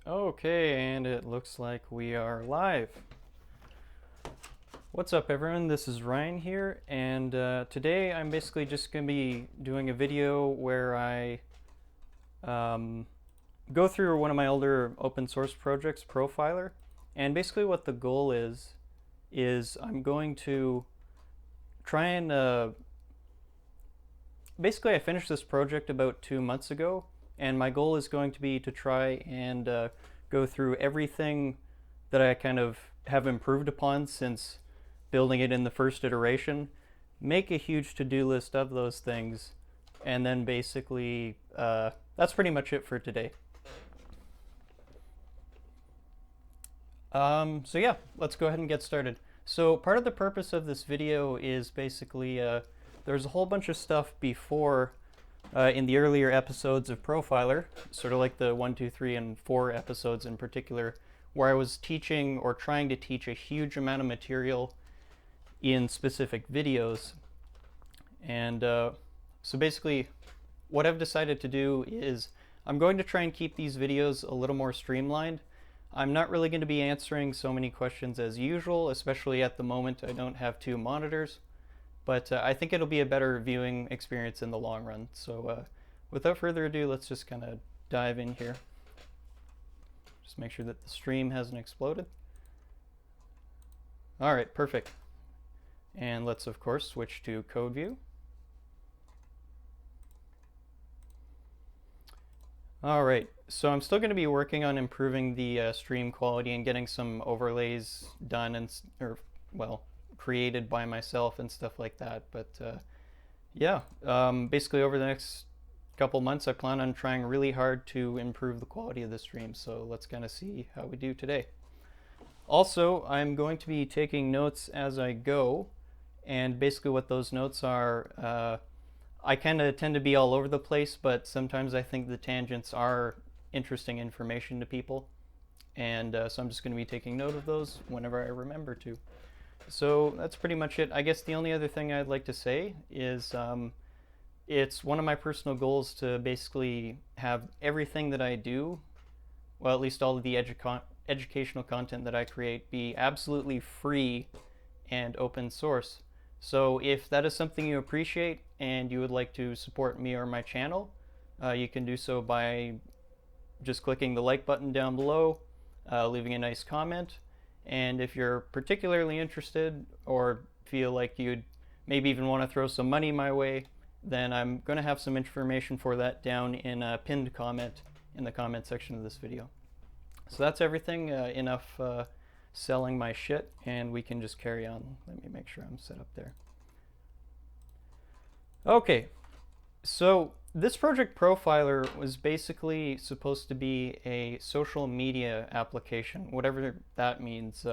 Okay, and it looks like we are live. What's up, everyone? This is Ryan here, and today I'm basically just going to be doing a video where I go through one of my older open source projects, Profiler, and basically what the goal is I'm going to try and basically I finished this project about 2 months ago, and my goal is going to be to try and go through everything that I kind of have improved upon since building it in the first iteration, make a huge to-do list of those things, and then basically that's pretty much it for today. So yeah, let's go ahead and get started. So part of the purpose of this video is basically there's a whole bunch of stuff before in the earlier episodes of Profiler, sort of like the 1, 2, 3, and 4 episodes in particular, where I was teaching or trying to teach a huge amount of material in specific videos. And so basically, what I've decided to do is I'm going to try and keep these videos a little more streamlined. I'm not really going to be answering so many questions as usual, especially at the moment I don't have 2 monitors. But I think it'll be a better viewing experience in the long run. So without further ado, let's just kind of dive in here. Just make sure that the stream hasn't exploded. All right, perfect. And let's, of course, switch to code view. All right, so I'm still going to be working on improving the stream quality and getting some overlays done created by myself and stuff like that. But yeah, basically over the next couple months, I plan on trying really hard to improve the quality of the stream. So let's kind of see how we do today. Also, I'm going to be taking notes as I go, and basically what those notes are, I kind of tend to be all over the place, but sometimes I think the tangents are interesting information to people, and so I'm just going to be taking note of those whenever I remember to. So that's pretty much it. I guess the only other thing I'd like to say is it's one of my personal goals to basically have everything that I do, well, at least all of the educational content that I create, be absolutely free and open source. So if that is something you appreciate and you would like to support me or my channel, you can do so by just clicking the like button down below, leaving a nice comment, and if you're particularly interested or feel like you'd maybe even want to throw some money my way, then I'm going to have some information for that down in a pinned comment in the comment section of this video. So that's everything. Enough selling my shit, and we can just carry on. Let me make sure I'm set up there. Okay, so this project Profiler was basically supposed to be a social media application, whatever that means.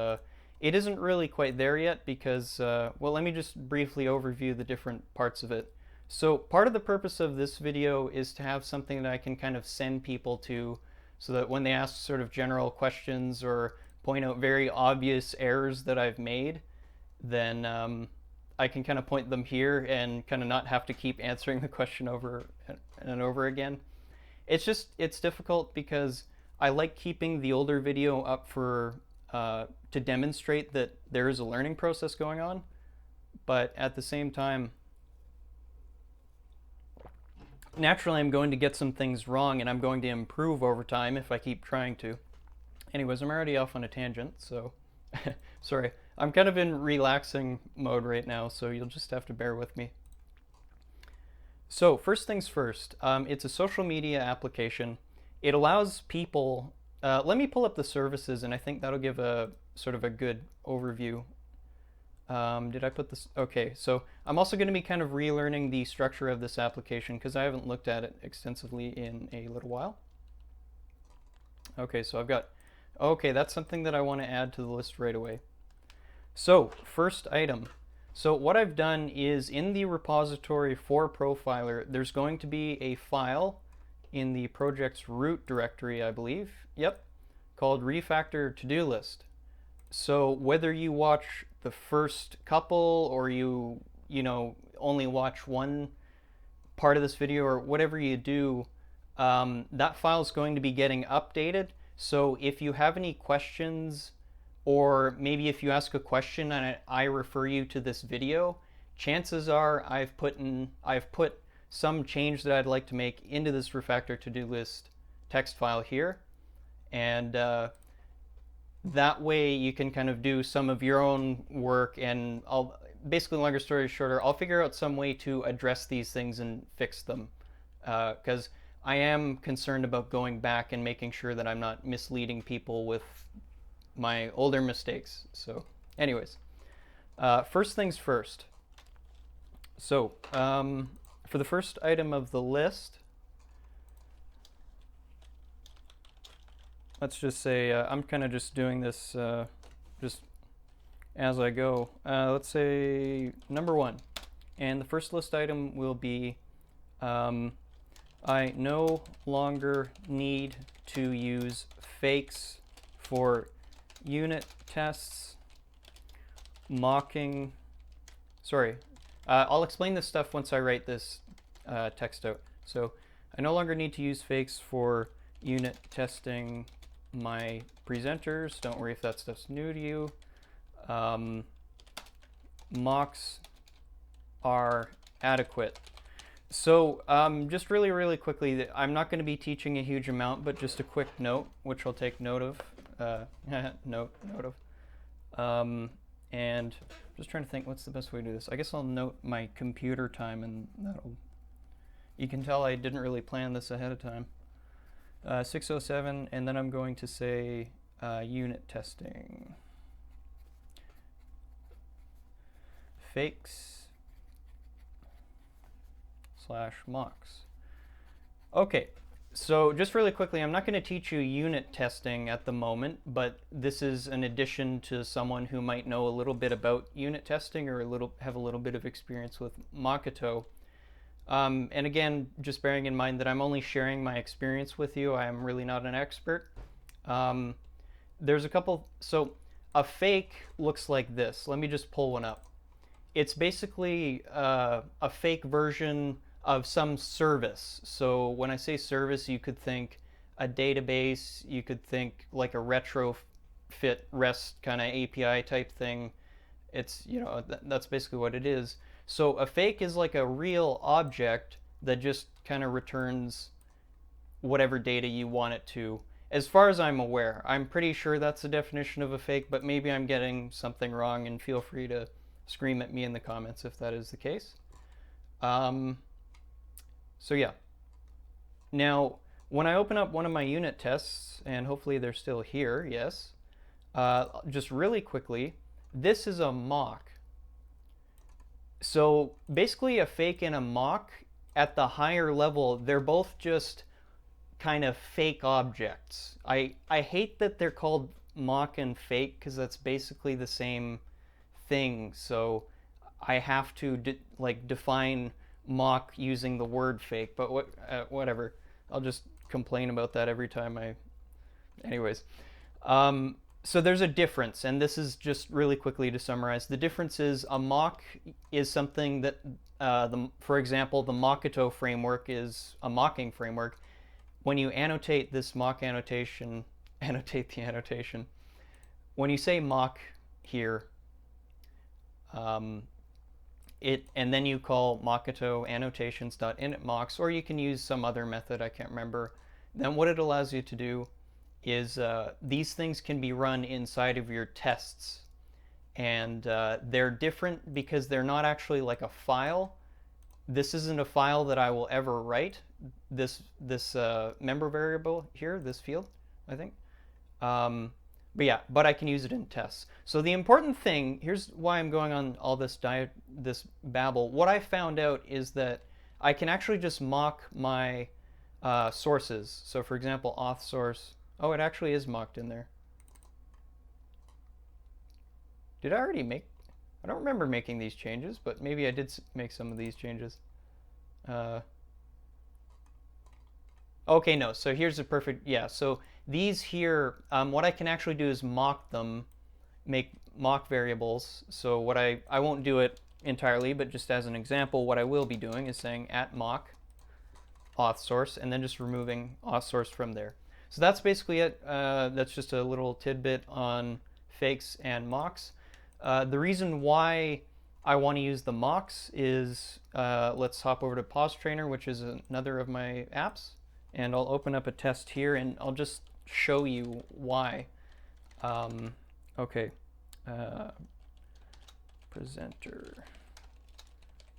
It isn't really quite there yet because, well, let me just briefly overview the different parts of it. So part of the purpose of this video is to have something that I can kind of send people to so that when they ask sort of general questions or point out very obvious errors that I've made, then I can kind of point them here and kind of not have to keep answering the question over and over again. It's difficult because I like keeping the older video up for to demonstrate that there is a learning process going on, but at the same time, naturally I'm going to get some things wrong and I'm going to improve over time if I keep trying to. Anyways, I'm already off on a tangent, so sorry. I'm kind of in relaxing mode right now, so you'll just have to bear with me. So first things first, it's a social media application. It allows people, let me pull up the services and I think that'll give a sort of a good overview. Did I put this? Okay, so I'm also going to be kind of relearning the structure of this application because I haven't looked at it extensively in a little while. Okay, so I've got, okay, that's something that I want to add to the list right away. So first item. So what I've done is in the repository for Profiler, there's going to be a file in the project's root directory, I believe. Yep, called Refactor to-do list. So whether you watch the first couple or you only watch one part of this video or whatever you do, that file is going to be getting updated So if you have any questions, or maybe if you ask a question and I refer you to this video, chances are I've put some change that I'd like to make into this Refactor to-do list text file here, and that way you can kind of do some of your own work, and I'll basically, longer story shorter, I'll figure out some way to address these things and fix them, because I am concerned about going back and making sure that I'm not misleading people with my older mistakes. So anyways, first things first. So for the first item of the list, let's just say I'm kind of just doing this just as I go. Let's say number 1. And the first list item will be I no longer need to use fakes for unit tests, mocking. Sorry, I'll explain this stuff once I write this text out. So I no longer need to use fakes for unit testing my presenters. Don't worry if that stuff's new to you. Mocks are adequate. So just really quickly, I'm not going to be teaching a huge amount, but just a quick note, which I'll take note of. And just trying to think, what's the best way to do this? I guess I'll note my computer time, and that'll. You can tell I didn't really plan this ahead of time. 6:07, and then I'm going to say unit testing. Fakes / mocks. Okay, so just really quickly, I'm not going to teach you unit testing at the moment, but this is an addition to someone who might know a little bit about unit testing or have a little bit of experience with Mockito. And again, just bearing in mind that I'm only sharing my experience with you. I am really not an expert. There's a couple. So a fake looks like this. Let me just pull one up. It's basically a fake version of some service. So when I say service, you could think a database, you could think like a retrofit REST kind of API type thing. It's, that's basically what it is. So a fake is like a real object that just kind of returns whatever data you want it to. As far as I'm aware, I'm pretty sure that's the definition of a fake, but maybe I'm getting something wrong, and feel free to scream at me in the comments if that is the case. So yeah. Now, when I open up one of my unit tests, and hopefully they're still here, yes, just really quickly, this is a mock. So basically a fake and a mock, at the higher level, they're both just kind of fake objects. I hate that they're called mock and fake, because that's basically the same thing. So I have to define mock using the word fake, but whatever. I'll just complain about that every time anyways. So there's a difference, and this is just really quickly to summarize. The difference is a mock is something that, for example, the Mockito framework is a mocking framework. When you annotate this mock annotation, annotate the annotation. When you say mock here, and then you call Mockito annotations.initMocks, or you can use some other method, I can't remember. Then what it allows you to do is these things can be run inside of your tests, and they're different because they're not actually like a file. This isn't a file that I will ever write, this member variable here, this field, I think. But I can use it in tests. So the important thing, here's why I'm going on all this babble. What I found out is that I can actually just mock my sources. So for example, auth source. Oh, it actually is mocked in there. Did I already make? I don't remember making these changes, but maybe I did make some of these changes. Okay, no. So here's a perfect, yeah. So these here, what I can actually do is mock them, make mock variables. So what I won't do it entirely, but just as an example, what I will be doing is saying @mock auth source, and then just removing auth source from there. So that's basically it. That's just a little tidbit on fakes and mocks. The reason why I want to use the mocks is, let's hop over to Pause Trainer, which is another of my apps, and I'll open up a test here and I'll just show you why. Okay, presenter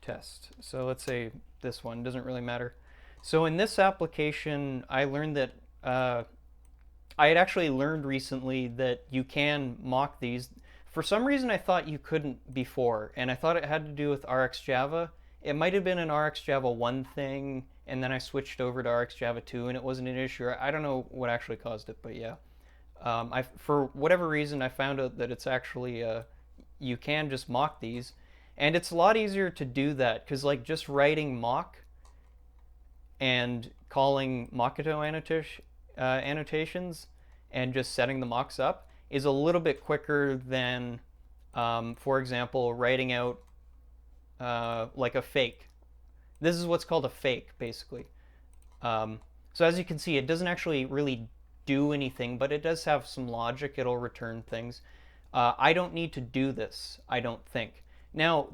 test. So let's say this one, doesn't really matter. So in this application, I learned that I had actually learned recently that you can mock these. For some reason, I thought you couldn't before, and I thought it had to do with RxJava. It might have been an RxJava 1 thing, and then I switched over to RxJava 2, and it wasn't an issue. I don't know what actually caused it, but yeah. For whatever reason, I found out that it's actually, you can just mock these. And it's a lot easier to do that, because like just writing mock and calling Mockito annotations and just setting the mocks up is a little bit quicker than, for example, writing out like a fake. This is what's called a fake, basically. So as you can see, it doesn't actually really do anything, but it does have some logic. It'll return things. I don't need to do this, I don't think. Now,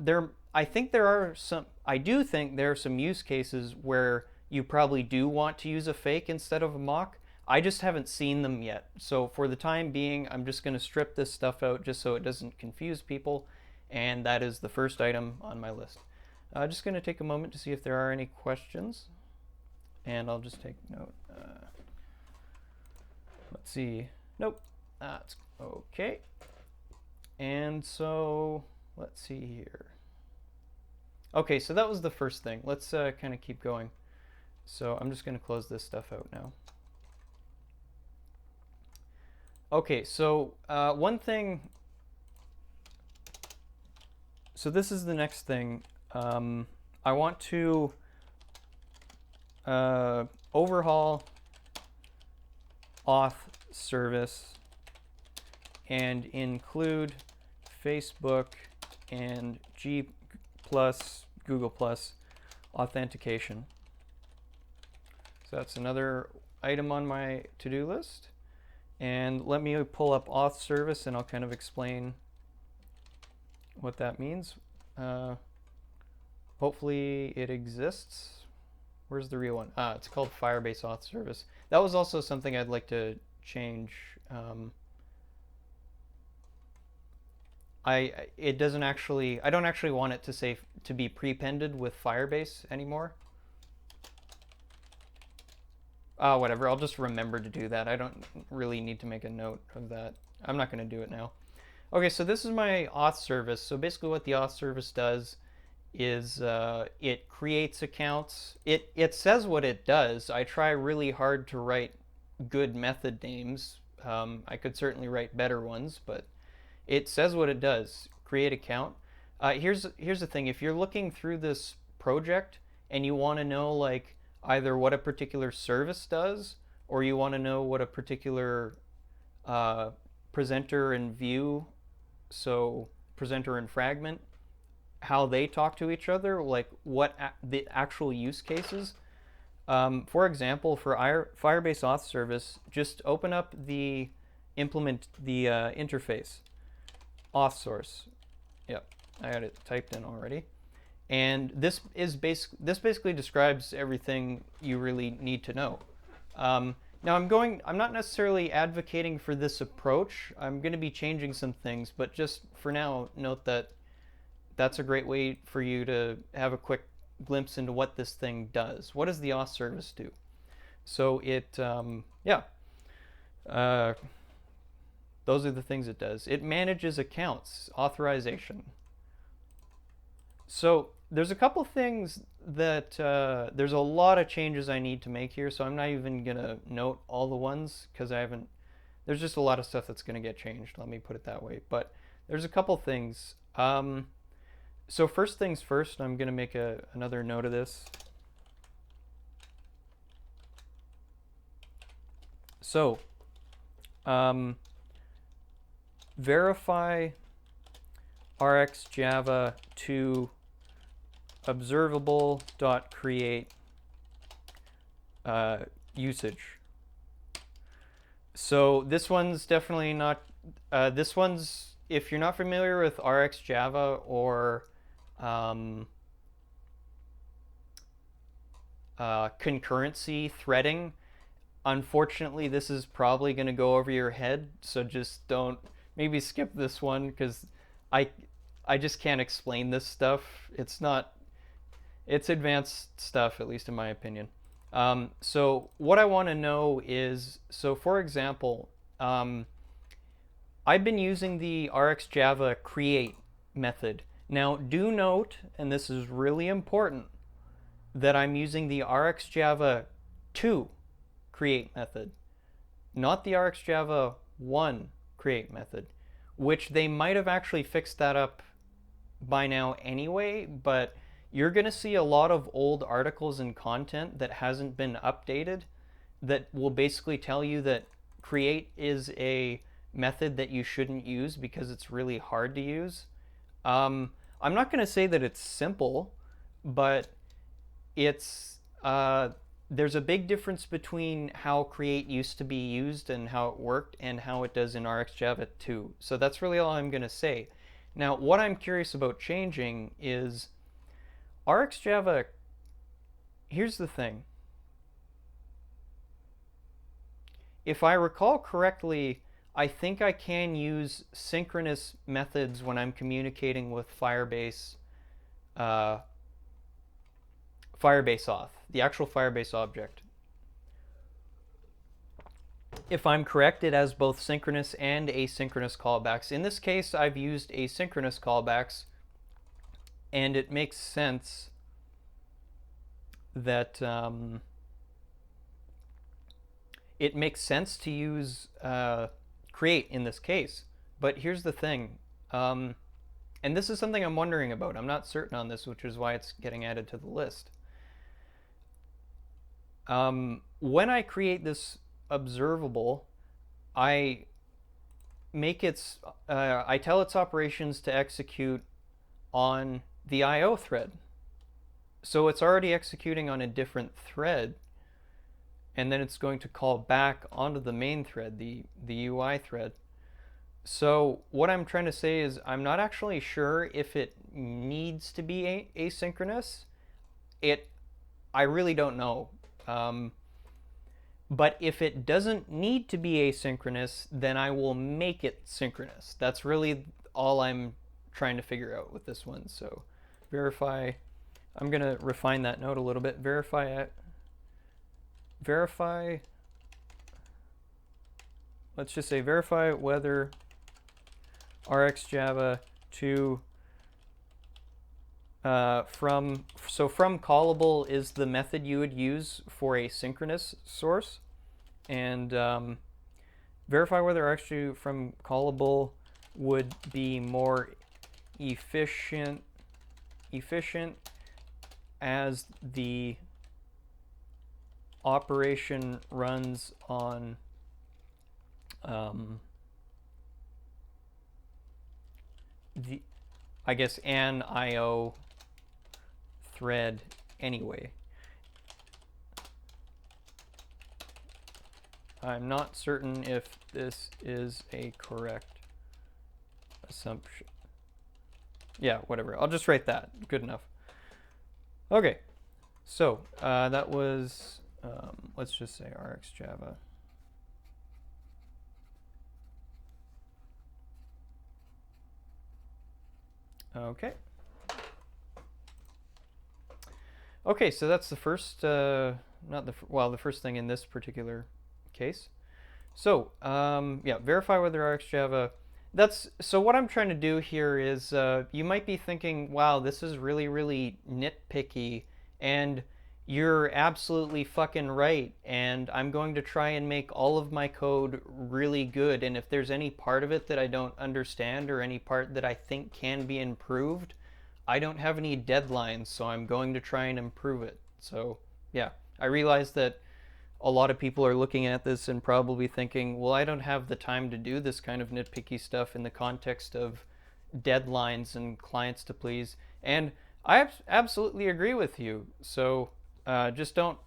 I do think there are some use cases where you probably do want to use a fake instead of a mock. I just haven't seen them yet. So for the time being, I'm just going to strip this stuff out just so it doesn't confuse people. And that is the first item on my list. Just going to take a moment to see if there are any questions. And I'll just take note. Let's see. Nope. That's okay. And so let's see here. Okay, so that was the first thing. Let's kind of keep going. So I'm just going to close this stuff out now. Okay, so one thing. So this is the next thing. I want to overhaul auth service and include Facebook and Google Plus authentication. So that's another item on my to-do list. And let me pull up auth service and I'll kind of explain what that means. Hopefully it exists. Where's the real one? It's called Firebase auth service. That was also something I'd like to change. I don't actually want it to be prepended with Firebase anymore. Whatever, I'll just remember to do that. I don't really need to make a note of that. I'm not going to do it now. Okay, so this is my auth service. So basically what the auth service does is it creates accounts. It says what it does. I try really hard to write good method names. I could certainly write better ones, but it says what it does. Create account. Here's the thing. If you're looking through this project and you want to know like either what a particular service does, or you want to know what a particular presenter and view, so presenter and fragment, how they talk to each other, like what the actual use cases. For example, for Firebase auth service, just open up the interface, auth source. Yep, I had it typed in already. And this basically describes everything you really need to know. Now I'm not necessarily advocating for this approach. I'm going to be changing some things, but just for now, note that that's a great way for you to have a quick glimpse into what this thing does. What does the auth service do? So those are the things it does. It manages accounts, authorization. So there's a couple things that there's a lot of changes I need to make here, so I'm not even gonna note all the ones because there's just a lot of stuff that's gonna get changed, let me put it that way. But there's a couple things. So first things first, I'm gonna make another note of this. So verify RxJava to observable.create usage. So this one's definitely not. This one's, if you're not familiar with RxJava or um, concurrency threading, unfortunately, this is probably going to go over your head. So just don't, maybe skip this one because I I just can't explain this stuff. It's not, it's advanced stuff, at least in my opinion. So what I want to know is, so for example, I've been using the RxJava create method. Now do note, and this is really important, that I'm using the RxJava 2 create method, not the RxJava 1 create method, which they might have actually fixed that up by now anyway, but you're going to see a lot of old articles and content that hasn't been updated that will basically tell you that create is a method that you shouldn't use because it's really hard to use. I'm not going to say that it's simple, but it's there's a big difference between how create used to be used and how it worked and how it does in RxJava 2. So that's really all I'm going to say. Now, what I'm curious about changing is RxJava. Here's the thing. If I recall correctly, I think I can use synchronous methods when I'm communicating with Firebase auth, the actual Firebase object. If I'm correct, it has both synchronous and asynchronous callbacks. In this case, I've used asynchronous callbacks, and it makes sense that it makes sense to use create in this case. But here's the thing, and this is something I'm wondering about. I'm not certain on this, which is why it's getting added to the list. When I create this observable, I make its I tell its operations to execute on the IO thread. So it's already executing on a different thread, and then it's going to call back onto the main thread, the UI thread. So what I'm trying to say is I'm not actually sure if it needs to be asynchronous. I really don't know. But if it doesn't need to be asynchronous, then I will make it synchronous. That's really all I'm trying to figure out with this one. So verify, I'm going to refine that note a little bit. Verify, let's just say verify whether RxJava to from callable is the method you would use for a synchronous source, and verify whether RxJava from callable would be more efficient as the operation runs on I guess an IO thread anyway. I'm not certain if this is a correct assumption. Yeah, whatever. I'll just write that. Good enough. Okay, so that was, let's just say RxJava. Okay. Okay, so that's the first, the first thing in this particular case. So, yeah, verify whether RxJava. So what I'm trying to do here is, you might be thinking, wow, this is really, really nitpicky, and you're absolutely fucking right, and I'm going to try and make all of my code really good, and if there's any part of it that I don't understand or any part that I think can be improved, I don't have any deadlines, so I'm going to try and improve it. So, yeah, I realize that a lot of people are looking at this and probably thinking, well, I don't have the time to do this kind of nitpicky stuff in the context of deadlines and clients to please. And I absolutely agree with you. So just don't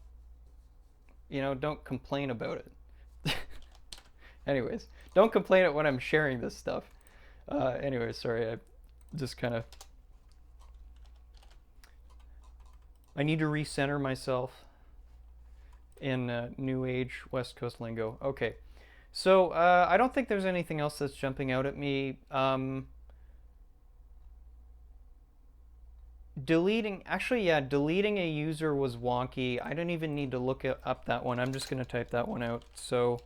complain about it. Anyways, don't complain at when I'm sharing this stuff. Anyways, sorry, I just kind of... I need to recenter myself in New Age West Coast lingo. Okay, so I don't think there's anything else that's jumping out at me. Deleting a user was wonky. I don't even need to look up that one. I'm just going to type that one out. So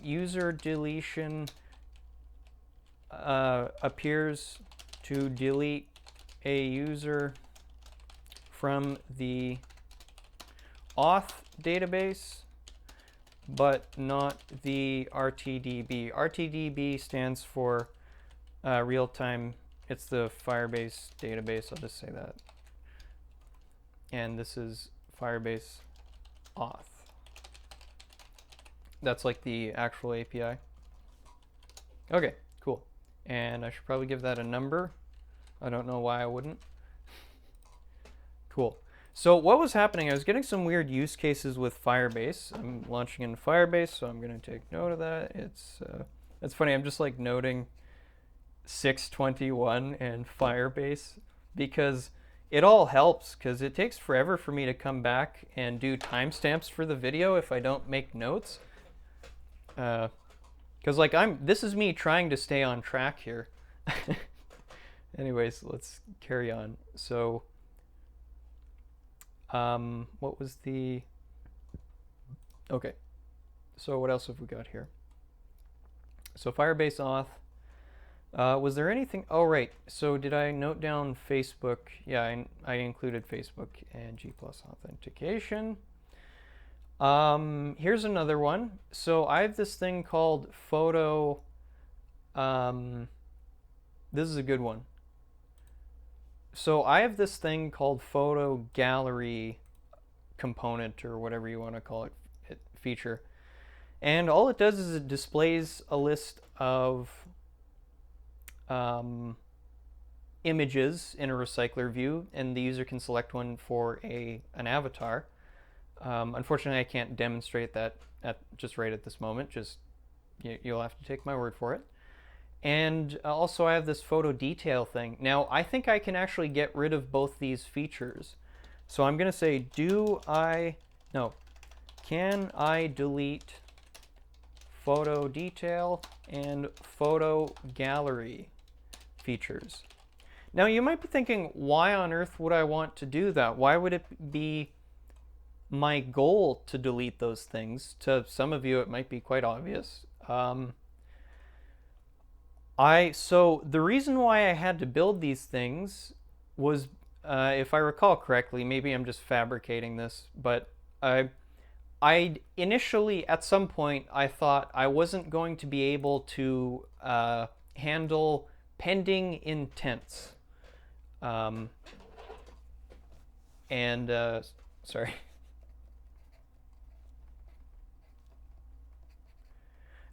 user deletion appears to delete a user from the auth database, but not the RTDB. RTDB stands for real-time. It's the Firebase database. I'll just say that. And this is Firebase auth. That's like the actual API. Okay, cool. And I should probably give that a number. I don't know why I wouldn't. Cool. So what was happening, I was getting some weird use cases with Firebase. I'm launching in Firebase, so I'm going to take note of that. It's funny, I'm just like noting 621 and Firebase because it all helps, because it takes forever for me to come back and do timestamps for the video if I don't make notes. Because like this is me trying to stay on track here. Anyways, let's carry on. So what was the... Okay, so what else have we got here? So Firebase auth. Was there anything... Oh, right. So did I note down Facebook? Yeah, I included Facebook and G+ authentication. Here's another one. So I have this thing called photo... this is a good one. So I have this thing called photo gallery component, or whatever you want to call it, feature. And all it does is it displays a list of images in a recycler view, and the user can select one for an avatar. Unfortunately, I can't demonstrate that just right at this moment. Just you'll have to take my word for it. And also I have this photo detail thing. Now, I think I can actually get rid of both these features. So I'm going to say, can I delete photo detail and photo gallery features? Now, you might be thinking, why on earth would I want to do that? Why would it be my goal to delete those things? To some of you, it might be quite obvious. So the reason why I had to build these things was, if I recall correctly, maybe I'm just fabricating this, but I initially, at some point, I thought I wasn't going to be able to handle pending intents. Sorry.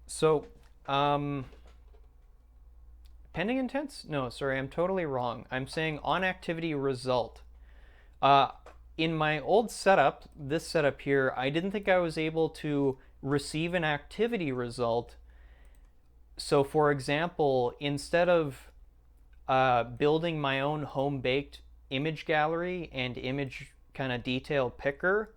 So, pending intents? No, sorry, I'm totally wrong. I'm saying on activity result. In my old setup, this setup here, I didn't think I was able to receive an activity result. So for example, instead of building my own home-baked image gallery and image kind of detail picker,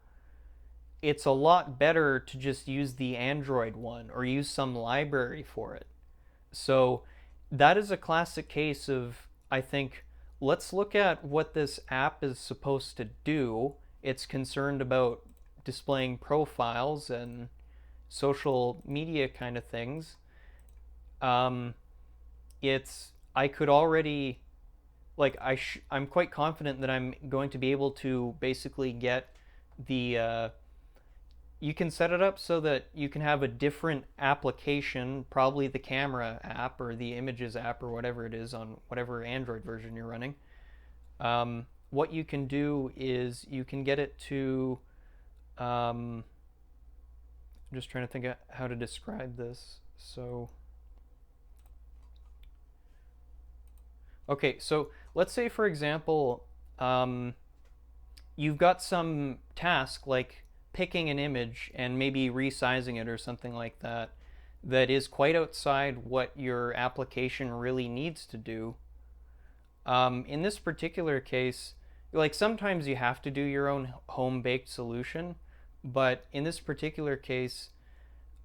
it's a lot better to just use the Android one or use some library for it. So that is a classic case of, I think, let's look at what this app is supposed to do. It's concerned about displaying profiles and social media kind of things. I could already, like, I'm quite confident that I'm going to be able to basically get the, you can set it up so that you can have a different application, probably the camera app or the images app or whatever it is on whatever Android version you're running. What you can do is you can get it to, I'm just trying to think of how to describe this. So, okay, so let's say, for example, you've got some task like picking an image and maybe resizing it or something like that. that is quite outside what your application really needs to do. In this particular case, like sometimes you have to do your own home-baked solution, but in this particular case,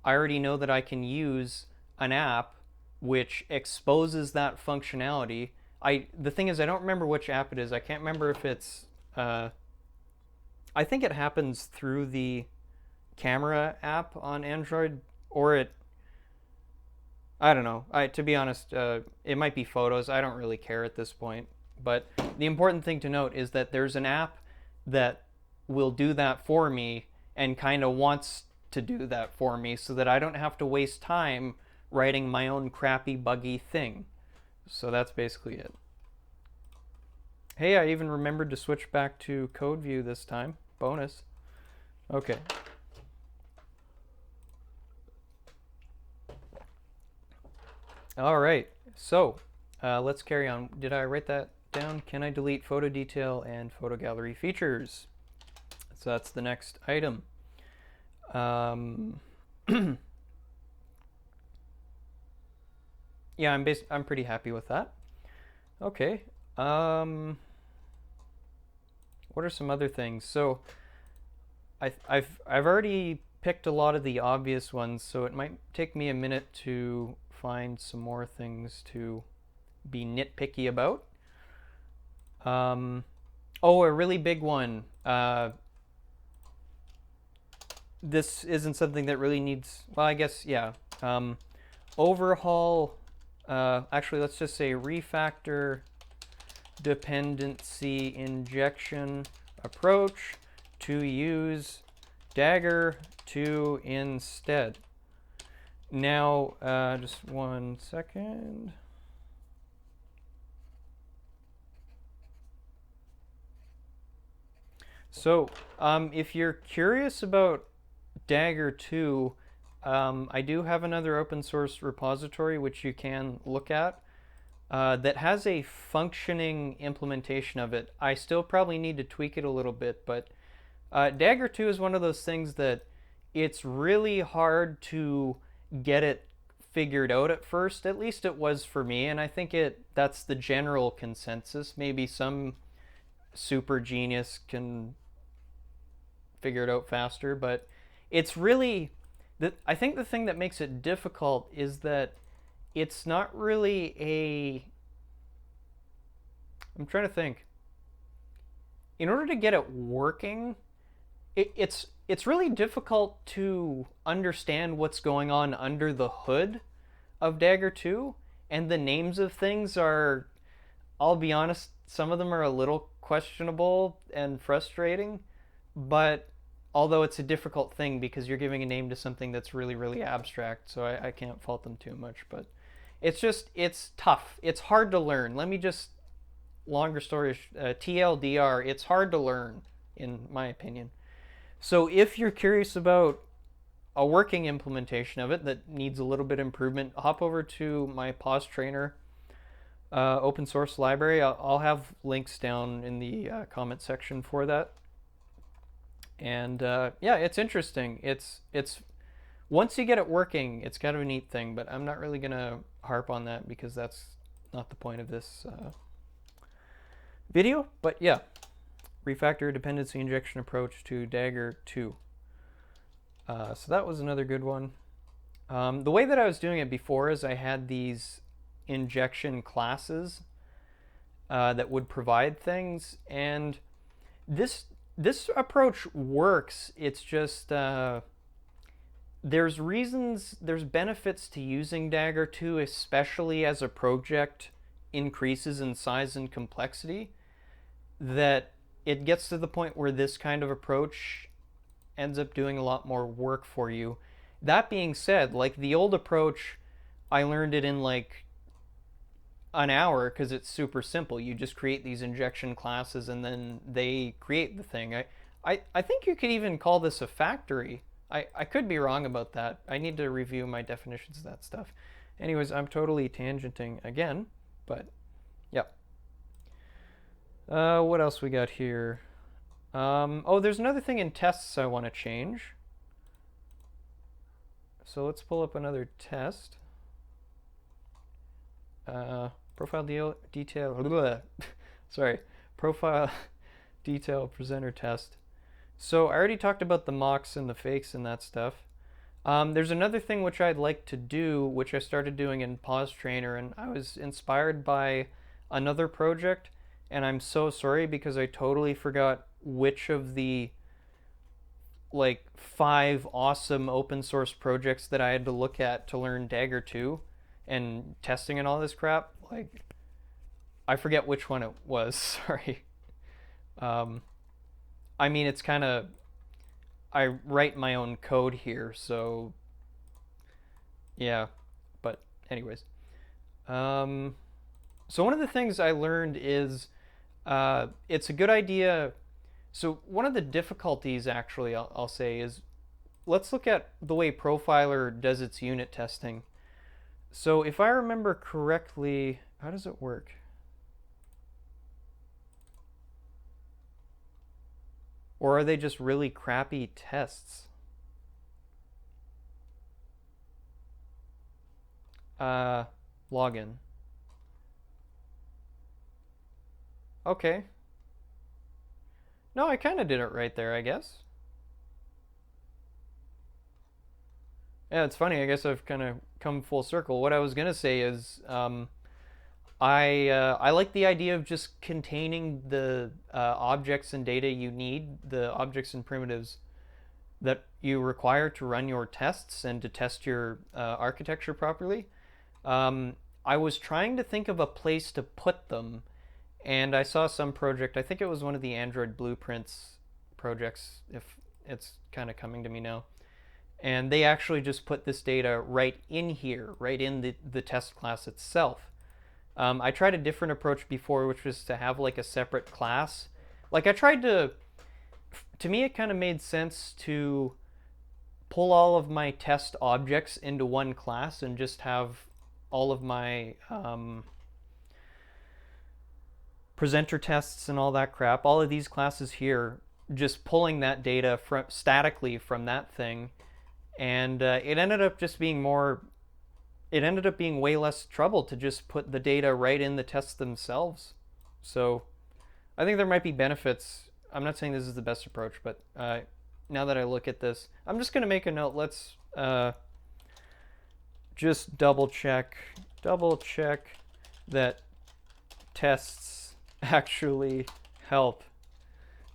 I already know that I can use an app which exposes that functionality. The thing is, I don't remember which app it is. I can't remember if it's I think it happens through the camera app on Android, or I don't know. To be honest, it might be photos. I don't really care at this point. But the important thing to note is that there's an app that will do that for me and kind of wants to do that for me so that I don't have to waste time writing my own crappy, buggy thing. So that's basically it. Hey, I even remembered to switch back to code view this time. Bonus. Okay. All right, so let's carry on. Did I write that down? Can I delete photo detail and photo gallery features? So that's the next item. Yeah, I'm pretty happy with that. Okay. What are some other things? So I've already picked a lot of the obvious ones, so it might take me a minute to find some more things to be nitpicky about. Oh, a really big one. This isn't something that really needs, well, I guess, yeah. Overhaul, actually, let's just say refactor dependency injection approach to use Dagger 2 instead. Now, just 1 second. So, if you're curious about Dagger 2, I do have another open source repository which you can look at that has a functioning implementation of it. I still probably need to tweak it a little bit, but Dagger 2 is one of those things that it's really hard to get it figured out at first. At least it was for me, and I think that's the general consensus. Maybe some super genius can figure it out faster, but it's really I think the thing that makes it difficult is that it's not really I'm trying to think. In order to get it working, it's really difficult to understand what's going on under the hood of Dagger 2, and the names of things are, I'll be honest, some of them are a little questionable and frustrating, but although it's a difficult thing because you're giving a name to something that's really, really abstract, so I can't fault them too much, but it's tough. It's hard to learn. Let me just, longer story, TLDR, it's hard to learn, in my opinion. So if you're curious about a working implementation of it that needs a little bit of improvement, hop over to my Pause Trainer open source library. I'll have links down in the comment section for that. And yeah, it's interesting. It's once you get it working, it's kind of a neat thing, but I'm not really going to harp on that because that's not the point of this video. But yeah, refactor dependency injection approach to Dagger 2. So that was another good one. The way that I was doing it before is I had these injection classes that would provide things, and this approach works. It's just there's benefits to using Dagger 2, especially as a project increases in size and complexity, that it gets to the point where this kind of approach ends up doing a lot more work for you. That being said, like the old approach, I learned it in like an hour because it's super simple. You just create these injection classes and then they create the thing. I think you could even call this a factory. I could be wrong about that. I need to review my definitions of that stuff. Anyways, I'm totally tangenting again, but yeah. What else we got here? Oh, there's another thing in tests I want to change. So let's pull up another test. Profile detail. Sorry, profile detail presenter test. So I already talked about the mocks and the fakes and that stuff. There's another thing which I'd like to do, which I started doing in Pause Trainer, and I was inspired by another project, and I'm so sorry because I totally forgot which of the like 5 awesome open source projects that I had to look at to learn Dagger 2 and testing and all this crap. Like, I forget which one it was. Sorry. I mean, it's kind of, I write my own code here, so yeah. But anyways, so one of the things I learned is it's a good idea. So one of the difficulties, actually, I'll say, is let's look at the way Profiler does its unit testing. So if I remember correctly, how does it work? Or are they just really crappy tests? Login. Okay. No, I kind of did it right there, I guess. Yeah, it's funny. I guess I've kind of come full circle. What I was gonna say is, I like the idea of just containing the objects and data you need, the objects and primitives that you require to run your tests and to test your architecture properly. I was trying to think of a place to put them, and I saw some project. I think it was one of the Android Blueprints projects, if it's kind of coming to me now. And they actually just put this data right in here, right in the test class itself. I tried a different approach before, which was to have like a separate class. Like I tried to me it kind of made sense to pull all of my test objects into one class and just have all of my presenter tests and all that crap, all of these classes here, just pulling that data statically from that thing. And it ended up just being more, it ended up being way less trouble to just put the data right in the tests themselves. So I think there might be benefits. I'm not saying this is the best approach, but now that I look at this, I'm just going to make a note. Let's just double check that tests actually help.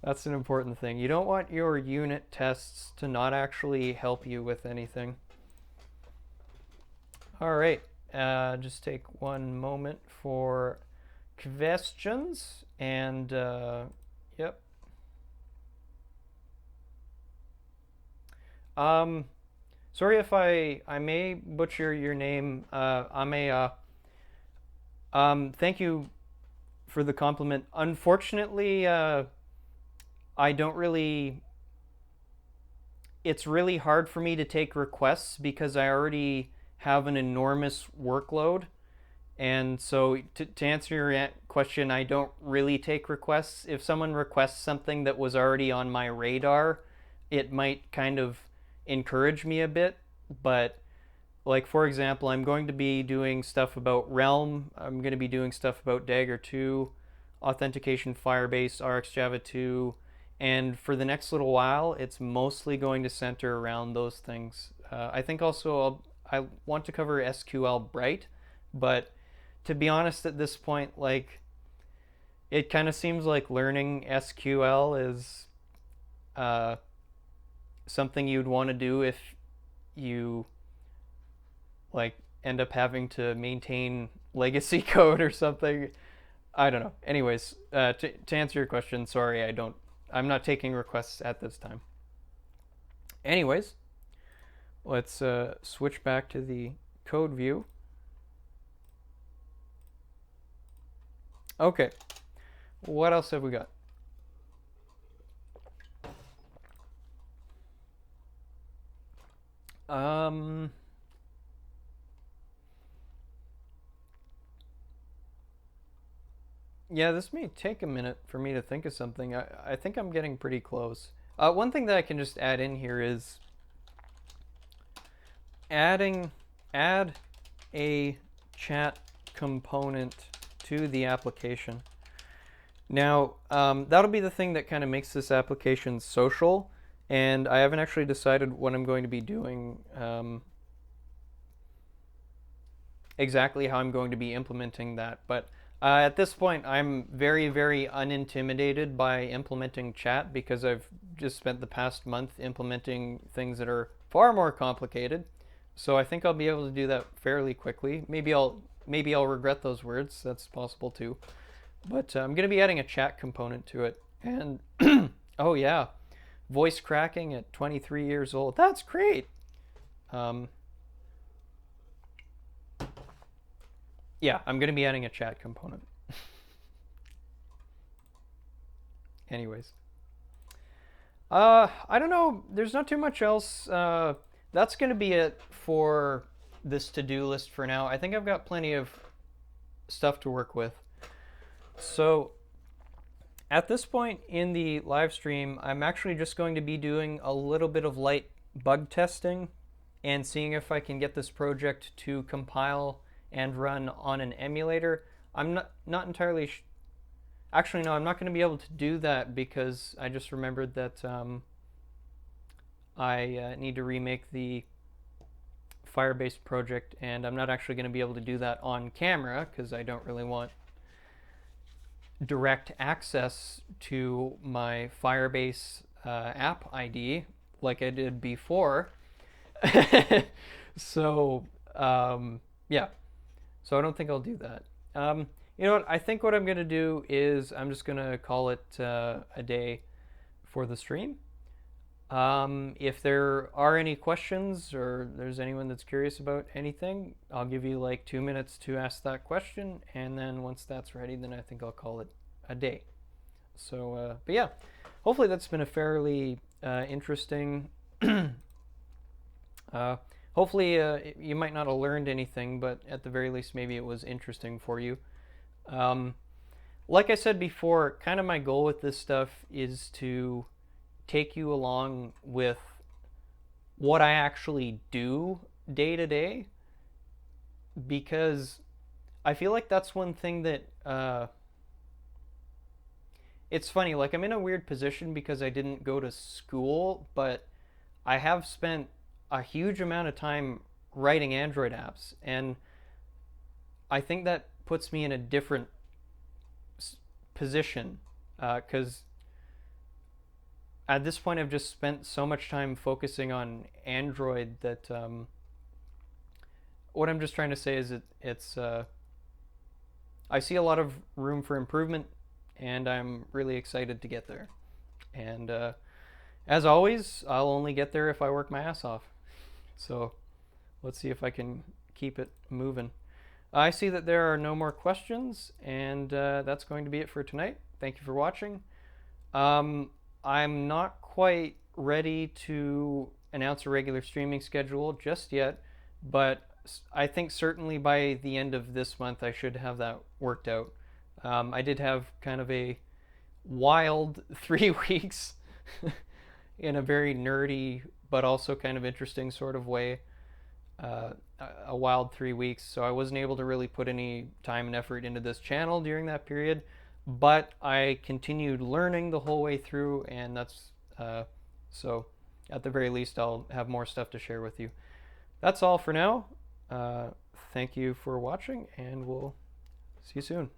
That's an important thing. You don't want your unit tests to not actually help you with anything. All right, just take one moment for questions, and yep. Sorry if I may butcher your name. Ameya. Thank you for the compliment. Unfortunately, I don't really. It's really hard for me to take requests because I already have an enormous workload. And so to answer your question, I don't really take requests. If someone requests something that was already on my radar, it might kind of encourage me a bit. But like, for example, I'm going to be doing stuff about Realm. I'm going to be doing stuff about Dagger 2, Authentication Firebase, RxJava 2. And for the next little while, it's mostly going to center around those things. I think also I want to cover SQL Bright, but to be honest at this point, like, it kind of seems like learning SQL is something you'd want to do if you like end up having to maintain legacy code or something. I don't know. Anyways, to answer your question, sorry, I'm not taking requests at this time. Anyways, let's switch back to the code view. Okay, what else have we got? Yeah, this may take a minute for me to think of something. I think I'm getting pretty close. One thing that I can just add in here is add a chat component to the application. Now, that'll be the thing that kind of makes this application social, and I haven't actually decided what I'm going to be doing, exactly how I'm going to be implementing that. But at this point, I'm very, very unintimidated by implementing chat because I've just spent the past month implementing things that are far more complicated. So I think I'll be able to do that fairly quickly. Maybe I'll regret those words. That's possible too. But I'm going to be adding a chat component to it. And oh yeah, voice cracking at 23 years old. That's great. Yeah, I'm going to be adding a chat component. Anyways. I don't know. There's not too much else. That's going to be it for this to-do list for now. I think I've got plenty of stuff to work with. So at this point in the live stream, I'm actually just going to be doing a little bit of light bug testing and seeing if I can get this project to compile and run on an emulator. I'm not entirely actually, no, I'm not going to be able to do that because I just remembered that I need to remake the Firebase project, and I'm not actually going to be able to do that on camera because I don't really want direct access to my Firebase app ID like I did before. So, yeah. So I don't think I'll do that. You know what? I think what I'm going to do is I'm just going to call it a day for the stream. If there are any questions or there's anyone that's curious about anything, I'll give you like 2 minutes to ask that question. And then once that's ready, then I think I'll call it a day. So, but yeah, hopefully that's been a fairly interesting hopefully you might not have learned anything, but at the very least maybe it was interesting for you. Like I said before, kind of my goal with this stuff is to take you along with what I actually do day to day, because I feel like that's one thing that it's funny, like I'm in a weird position because I didn't go to school, but I have spent a huge amount of time writing Android apps, and I think that puts me in a different position because at this point I've just spent so much time focusing on Android that what I'm just trying to say is it's I see a lot of room for improvement, and I'm really excited to get there. And as always, I'll only get there if I work my ass off. So let's see if I can keep it moving. I see that there are no more questions, and that's going to be it for tonight. Thank you for watching. I'm not quite ready to announce a regular streaming schedule just yet, but I think certainly by the end of this month I should have that worked out. I did have kind of a wild 3 weeks in a very nerdy but also kind of interesting sort of way. A wild 3 weeks, so I wasn't able to really put any time and effort into this channel during that period, but I continued learning the whole way through, and that's so at the very least I'll have more stuff to share with you. That's all for now. Thank you for watching, and we'll see you soon.